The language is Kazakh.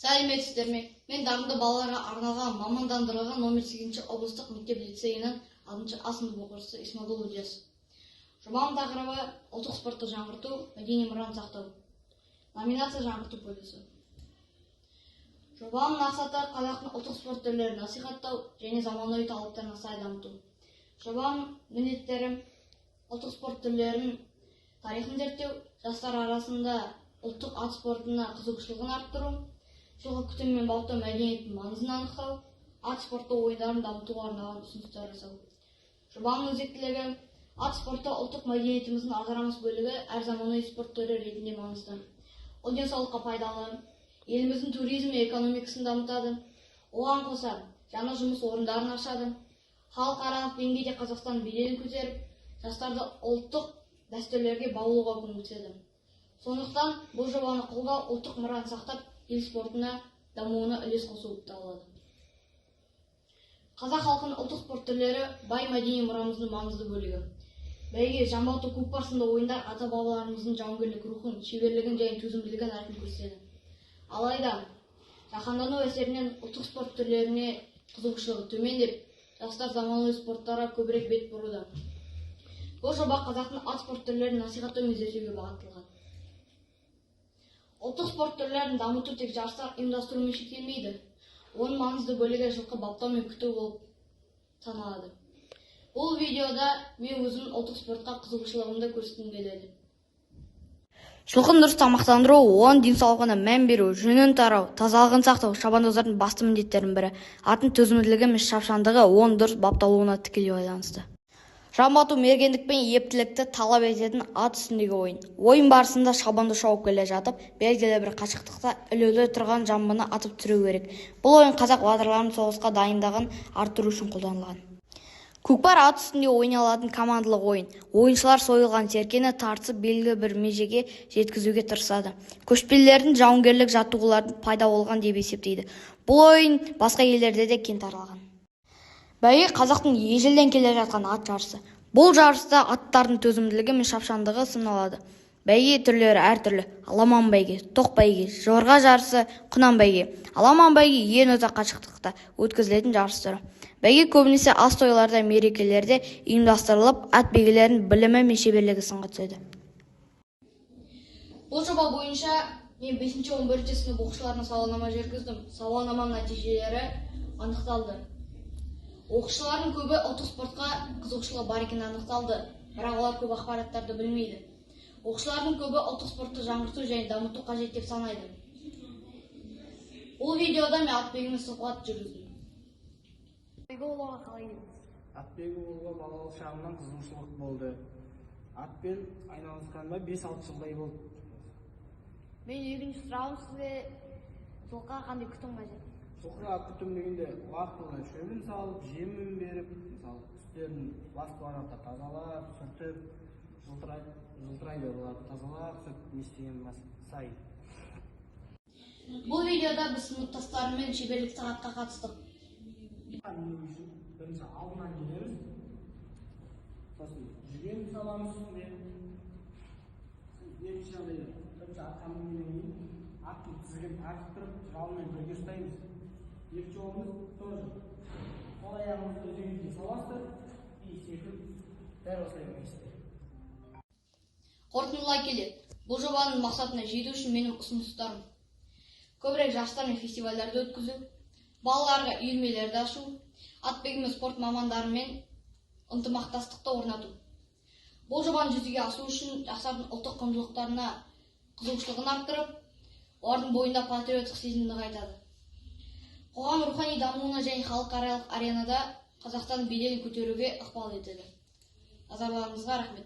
Сәлеметсіздер ме? Мен дарынды балаларға арналған мамандандырылған номер 8 облыстық мектеп-лицейінің 6 А сынып оқушысы Исмагул Удес. Жобаның тақырыбы ұлттық спортты жаңғырту, мәдени мұраны сақтау. Номинация жаңғырту полюсы. Жобаның мақсаты қазақтың ұлттық спорт түрлерін насихаттау және заманауи талаптарына сай дамыту. Жобаның міндеттері ұлттық спорт түрлерін тарихын зерттеу, жастар арасында ұлттық ат спортына қызығушылығын арттыру, жылғы күтім мен баптау мәдениетінің маңызын анықтау, ат спорты ойындарын дамытуға арналған ұсыныстар жасау. Жобаның өзектілігі: ат спорты ұлттық мәдениетіміздің ажырамас бөлігі, әр заманауи спорт түрі ретінде маңызды. Ол денсаулыққа пайдалы, еліміздің туризм экономикасын дамытады, оған қоса жаңа жұмыс орындарын ашады, халықаралық деңгейде Қазақстан беделін көтеріп, жастарды ұлттық дәстүрлерге баулуға көмектеседі. Сондықтан бұл жобаны қолдау ұлттық мұраны сақтап, ел спортына дамуына үлес қосу болып табылады. Қазақ халқының ұлттық спорт түрлері бай мәдени мұрамыздың маңызды бөлігі. Бәйге, жамбы, көкпар сынды ойындар ата-бабаларымыздың жауынгерлік рухын, шеберлігін және төзімділігін айқын көрсетеді. Алайда, жаһандану әсерінен ұлттық спорт түрлеріне қызығушылығы төмендеп, жастар заманауи спорттарға көбірек бет бұруда. Бұл жоба қазақтың ат спорт түрлерін насихаттау мен зерттеуге бағытталған. Ұлттық спорт түрлерін дамыту тек жарыстар ұйымдастырумен шектелмейді. Оның маңызды бөлігі жылқы баптау мен күту болып саналады. Бұл видеода мен өзімнің ұлттық спортқа қызығушылығымды көрсеткім келеді. Жылқыны дұрыс тамақтандыру, оның денсаулығына мән беру, жүнін тарау, тазалығын сақтау шабандоздардың басты міндеттерінің бірі. Аттың төзімділігі мен шапшаңдығы оның дұрыс бапталуына тікелей байланысты. Жамбы ату мергендік пен ептілікті талап ететін ат үстіндегі ойын. Ойын барысында шабанды шауып келе жатып, белгілі бір қашықтықта ілулі тұрған жамбыны атып түсіру керек. Бұл ойын қазақ батырларының соғысқа дайындығын арттыру үшін қолданылған. Көкпар ат үстінде ойналатын командалық ойын. Ойыншылар сойылған серкені тартысып белгілі бір межеге жеткізуге тырысады. Көшпелілердің жауынгерлік жаттығулардың пайда болған деп есептейді. Бұл ойын басқа елдерде де кең таралған. Бәйге қазақтың ежелден келе жатқан ат жарысы. Бұл жарыста аттардың төзімділігі мен шапшаңдығы сыналады. Бәйге түрлері әртүрлі. Аламан бәйге, тоқ бәйге, жорға жарысы, құнан бәйге. Аламан бәйге ең ұзақ қашықтықта өткізілетін жарыс түрі. Бәйге көбінесе ас тойларда, мерекелерде ұйымдастырылып, ат бәйгелердің білімі мен шеберлігі сынға түседі. Бұл жоба бойынша мен 5-11 сынып оқушыларына сауалнама жүргіздім. Сауалнаманың нәтижелері анықталды. Оқушылардың көбі ұлттық спортқа қызығушылығы бар екені анықталды, бірақ олар көп ақпараттарды білмейді. Оқушылардың көбі ұлттық спортты жаңғырту және дамыту қажет деп санайды. Бұл видеода мен атбегімен сұхбат жүргіздім. Атбегі болуға қалай едіңіз? Атбегі болуға балалық шағымнан қызығушылық болды. Атпен айналысқаныма 5-6 жылдай болды. Мен екінші сұрағым сізге, жылқыға қандай күтім қажет? Жылқыға күтім дегенде уақытылы шөбін салып, жемін беріп, үстерін басты арақта тазалап, сүртіп, жылтырайды оларды тазалап, сүртіп, не істеген сай. Бұл видеода біз сыныптастарымен шеберлік сағатқа қатыстық. Бірінші алдынан келеміз, сосын жүген саламыз үстіне. Екінші жағдайда бірінші атқа мінгеннен кейін аттың тізгінін тартып тұрып, жалымен бірге ұстаймыз. Екі жолымыз тоже. Қол аяғымызды үзеңгіге саластырып, и секіріп, дәл осылай өңесті. Қорытындылай келе, бұл жобаның мақсатына жету үшін менің ұсыныстарым: көбірек жастар мен фестивальдерді өткізу, балаларға үйірмелерді ашу, атбегі мен спорт мамандарымен ынтымақтастықты орнату. Бұл жобаны жүзеге асыру үшін жастардың ұлттық құндылықтарына қызығушылығын арттырып, олардың бойында патриоттық сезімді қайтады. Қоғам рухани дамуына және халықаралық аренада Қазақстан беделін көтеруге ықпал етеді. Назарларыңызға рахмет.